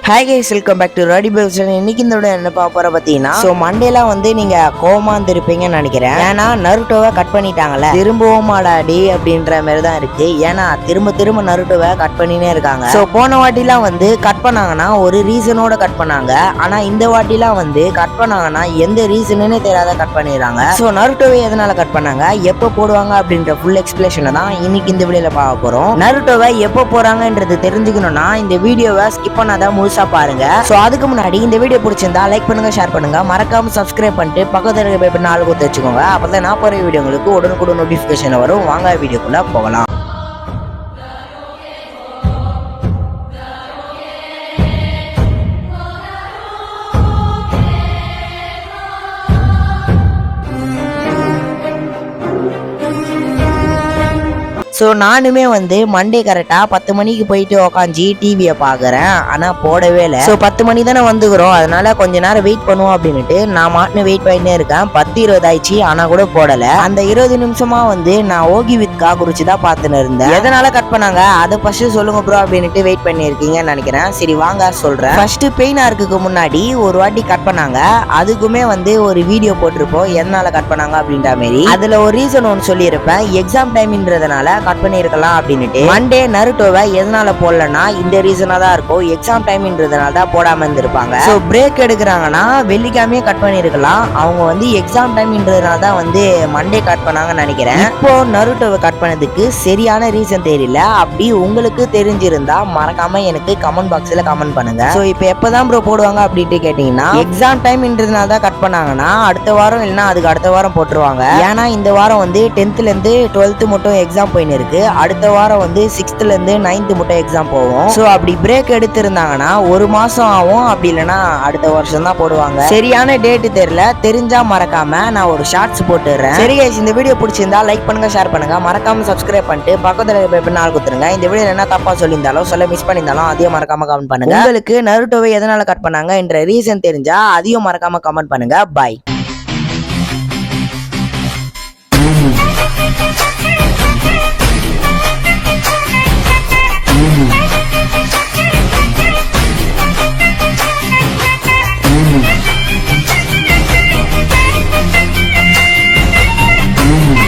Hi guys, welcome back to ராடி பெல்சன். இன்னைக்கு இந்த வீடியோ என்ன பார்க்க போற பார்த்தீங்கன்னா, ஸோ மண்டேலாம் வந்து நீங்க கோவமா இருந்திருப்பீங்கன்னு நினைக்கிறேன். ஏன்னா நருட்டோவை கட் பண்ணிட்டாங்கல்ல, திரும்பவும் மாடாடி அப்படின்ற மாதிரி தான் இருக்கு. ஏன்னா திரும்ப நருட்டோவை கட் பண்ணினே இருக்காங்க. ஸோ போன வாட்டிலாம் வந்து கட் பண்ணாங்கன்னா ஒரு ரீசனோட கட் பண்ணாங்க. ஆனா இந்த வாட்டிலாம் வந்து கட் பண்ணாங்கன்னா எந்த ரீசனுன்னு தெரியாத கட் பண்ணிடுறாங்க. ஸோ நருட்டோவை எதனால கட் பண்ணாங்க, எப்போ போடுவாங்க அப்படின்ற ஃபுல் எக்ஸ்பிளேஷனை தான் இன்னைக்கு இந்த வீடியோல பார்க்க போறோம். நருட்டோவை எப்போ போறாங்கன்றது தெரிஞ்சுக்கணும்னா இந்த வீடியோவை ஸ்கிப் பண்ணாதான் முழுசா பாருங்க. சோ அதுக்கு முன்னாடி இந்த வீடியோ பிடிச்சிருந்தா லைக் பண்ணுங்க, ஷேர் பண்ணுங்க, மறக்காம சப்ஸ்கிரைப் பண்ணிட்டு பக்கத்துல இருக்க பெல் நாலு கொடுத்து வச்சுக்கோங்க. அப்பதான் நான் போற வீடியோ உங்களுக்கு உடனுக்குடன் நோட்டிபிகேஷன் வரும். வாங்க வீடியோக்குள்ள போகலாம். ஸோ நானுமே வந்து மண்டே கரெக்டாக 10 மணிக்கு போயிட்டு உக்காஞ்சி டிவியை பார்க்குறேன். ஆனால் போடவே இல்லை. ஸோ 10 மணி தானே வந்துக்கிறோம், அதனால கொஞ்ச நேரம் வெயிட் பண்ணுவோம் அப்படின்ட்டு நான் மாட்டுன்னு வெயிட் பண்ணிட்டே இருக்கேன். 10:20 ஆயிடுச்சு, ஆனால் கூட போடலை. அந்த 20 நிமிஷமா வந்து நான் ஓகி வித் காக்குறிச்சி தான் பார்த்துன்னு இருந்தேன். எதனால கட் பண்ணாங்க அதை ஃபர்ஸ்ட் சொல்லுங்க ப்ரோ அப்படின்ட்டு வெயிட் பண்ணியிருக்கீங்கன்னு நினைக்கிறேன். சரி வாங்க சொல்கிறேன். ஃபர்ஸ்ட் பெயின் ஆர்க்குக்கு முன்னாடி ஒரு வாட்டி கட் பண்ணாங்க. அதுக்குமே வந்து ஒரு வீடியோ போட்டிருப்போம் எதனால கட் பண்ணாங்க அப்படின்ற மாதிரி. அதில் ஒரு ரீசன் ஒன்று சொல்லியிருப்பேன், எக்ஸாம் டைம்ன்றதுனால கட் பண்ணிருக்கலாம் அப்படின்ட்டு. மண்டே நருட்டோவை எதனால போடலன்னா இந்த ரீசனா தான் இருக்கும், எக்ஸாம் டைம்ன்றதுனால தான் போடாம இருந்திருப்பாங்க. சோ பிரேக் எடுக்கிறாங்கன்னா வெள்ளிக்கிழமையே கட் பண்ணிருக்கலாம். அவங்க வந்து எக்ஸாம் டைம்ன்றதுனால தான் வந்து மண்டே கட் பண்ணாங்கன்னு நினைக்கிறேன். இப்போ நருட்டோவை கட் பண்ணதுக்கு சரியான ரீசன் தெரியல. அப்படி உங்களுக்கு தெரிஞ்சிருந்தா மறக்காம எனக்கு கமெண்ட் பாக்ஸ்ல கமெண்ட் பண்ணுங்க. சோ இப்போ எப்பதான் ப்ரோ போடுவாங்க அப்படின்ட்டு கேட்டீங்கன்னா, எக்ஸாம் டைம்ன்றதுனால தான் கட் பண்ணாங்கன்னா அடுத்த வாரம் இல்லைன்னா அதுக்கு அடுத்த வாரம் போட்டுருவாங்க. ஏன்னா இந்த வாரம் வந்து 10th இருந்து 12th மட்டும் எக்ஸாம் போயின்னு இருக்கு. அடுத்த வாரம் வந்து 6th இருந்து 9th மட்டும் எக்ஸாம் போகும். சோ அப்படி பிரேக் எடுத்திருந்தாங்கன்னா ஒரு மாசம் ஆகும், அப்படி இல்லைன்னா அடுத்த வருஷம் தான் போடுவாங்க. சரியான டேட் தெரியல, தெரிஞ்சா மறக்காம நான் ஒரு ஷார்ட்ஸ் போட்டுறேன். சரி guys, இந்த வீடியோ பிடிச்சிருந்தா லைக் பண்ணுங்க, ஷேர் பண்ணுங்க, மறக்காம சப்ஸ்கிரைப் பண்ணிட்டு பக்கத்துல இருக்க நாள் கொடுத்துருங்க. இந்த வீடியோ என்ன தப்பா சொல்லியிருந்தாலும் சொல்ல மிஸ் பண்ணியிருந்தாலும் அதையும் மறக்காம கமெண்ட் பண்ணுங்க. உங்களுக்கு நருட்டோவை எதனால கட் பண்ணாங்க என்ற ரீசன் தெரிஞ்சா அதையும் மறக்காம கமெண்ட் பண்ணுங்க. பாய்.